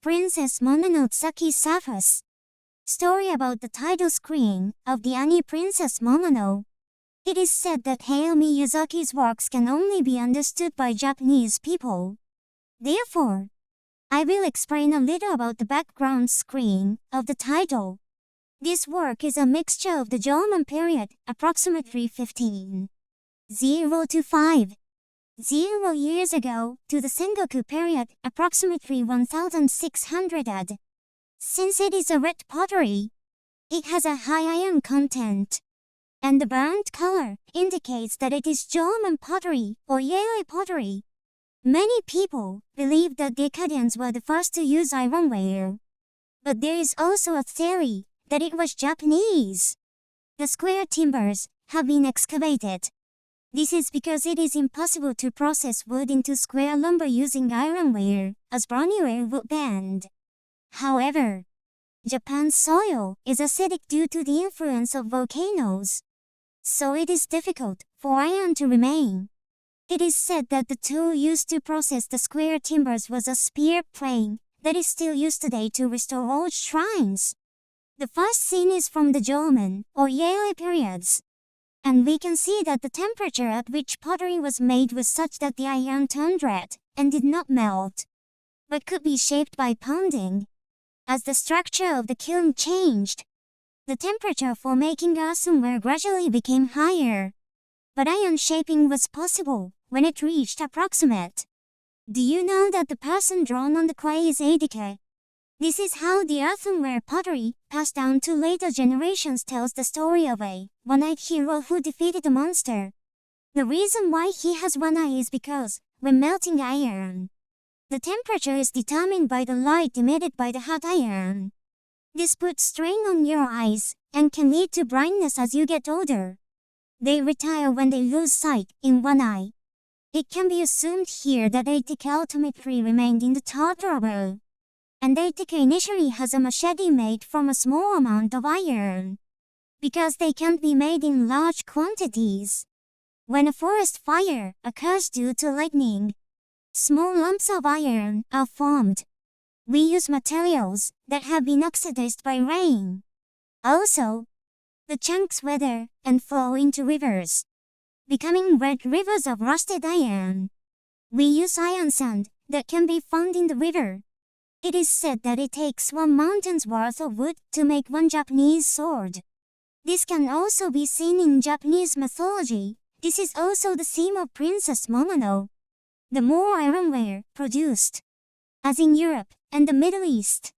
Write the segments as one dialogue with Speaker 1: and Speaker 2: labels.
Speaker 1: Princess Mononoke Surface. Story about the title screen of the anime Princess Mononoke. It is said that Hayao Miyazaki's works can only be understood by Japanese people. Therefore, I will explain a little about the background screen of the title. This work is a mixture of the Jomon period, approximately 1500 to 50 years ago, to the Sengoku period, approximately 1600 AD. Since it is a red pottery, it has a high iron content, and the burnt color indicates that it is Jomon pottery or Yayoi pottery. Many people believe that Decadians were the first to use ironware. But there is also a theory that it was Japanese. The square timbers have been excavated. This is because it is impossible to process wood into square lumber using ironware, as bronzeware would bend. However, Japan's soil is acidic due to the influence of volcanoes, so it is difficult for iron to remain. It is said that the tool used to process the square timbers was a spear plane that is still used today to restore old shrines. The first scene is from the Jomon or Yayoi periods, and we can see that the temperature at which pottery was made was such that the iron turned red and did not melt, but could be shaped by pounding. As the structure of the kiln changed, the temperature for making earthenware gradually became higher. But iron shaping was possible when it reached approximate. Do you know that the person drawn on the clay is Eidike? This is how the earthenware pottery, passed down to later generations, tells the story of a one-eyed hero who defeated a monster. The reason why he has one eye is because, when melting iron, the temperature is determined by the light emitted by the hot iron. This puts strain on your eyes, and can lead to blindness as you get older. They retire when they lose sight in one eye. It can be assumed here that Eidike ultimately remained in the Totoro. And Eidike initially has a machete made from a small amount of iron, because they can't be made in large quantities. When a forest fire occurs due to lightning, small lumps of iron are formed. We use materials that have been oxidized by rain. Also, the chunks weather and flow into rivers, becoming red rivers of rusted iron. We use iron sand that can be found in the river. It is said that it takes one mountain's worth of wood to make one Japanese sword. This can also be seen in Japanese mythology. This is also the theme of Princess Mononoke. The more ironware produced, as in Europe and the Middle East,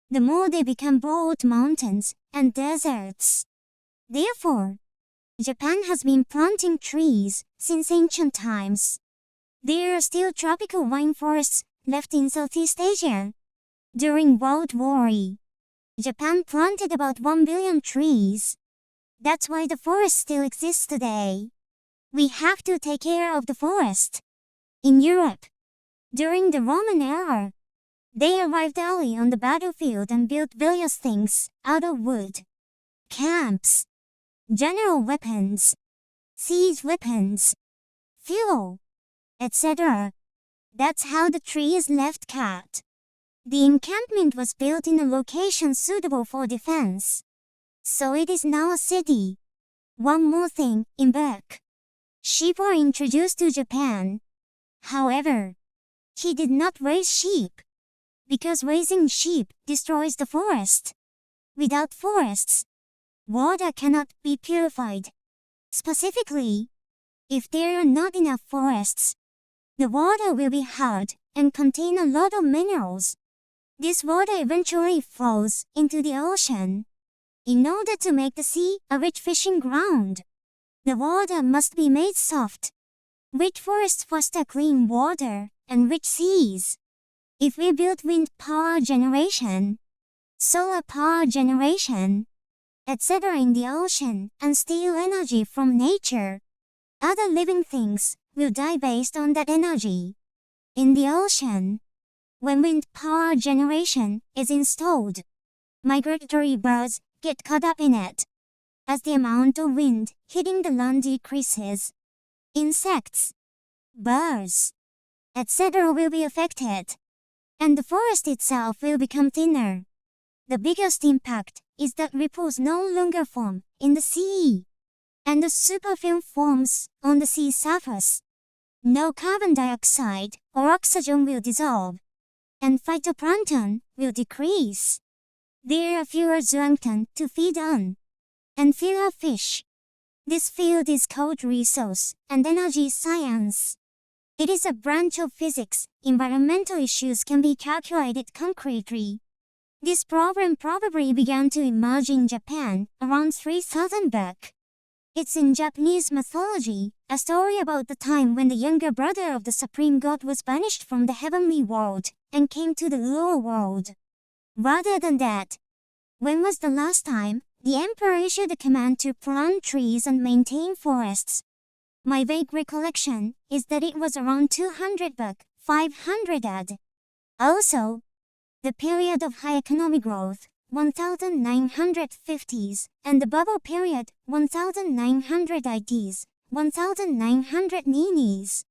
Speaker 1: the more they become broad mountains and deserts. Therefore, Japan has been planting trees since ancient times. There are still tropical vine forests left in Southeast Asia. During World War I, Japan planted about 1 billion trees. That's why the forest still exists today. We have to take care of the forest. In Europe, during the Roman era, they arrived early on the battlefield and built various things out of wood. Camps, general weapons, siege weapons, fuel, etc. That's how the tree is left cut. The encampment was built in a location suitable for defense, so it is now a city. One more thing, in book, sheep were introduced to Japan. However, he did not raise sheep, because raising sheep destroys the forest. Without forests, water cannot be purified. Specifically, if there are not enough forests, the water will be hard and contain a lot of minerals. This water eventually flows into the ocean. In order to make the sea a rich fishing ground, the water must be made soft. Rich forests foster clean water and rich seas. If we build wind power generation, solar power generation, etc. in the ocean and steal energy from nature, other living things will die based on that energy. In the ocean, when wind power generation is installed, migratory birds get caught up in it. As the amount of wind hitting the land decreases, insects, birds, etc. will be affected. and the forest itself will become thinner. The biggest impact is that ripples no longer form in the sea, and the superfilm forms on the sea surface. No carbon dioxide or oxygen will dissolve, and phytoplankton will decrease. There are fewer zooplankton to feed on, and fewer fish. This field is called resource and energy science. It is a branch of physics. Environmental issues can be calculated concretely. This problem probably began to emerge in Japan around 3000 back. It's in Japanese mythology, a story about the time when the younger brother of the supreme god was banished from the heavenly world and came to the lower world. Rather than that, when was the last time the emperor issued a command to plant trees and maintain forests? My vague recollection is that it was around 200 back, 500 AD. Also, the period of high economic growth, 1950s, and the bubble period, 1900 ITs, 1900 ninis.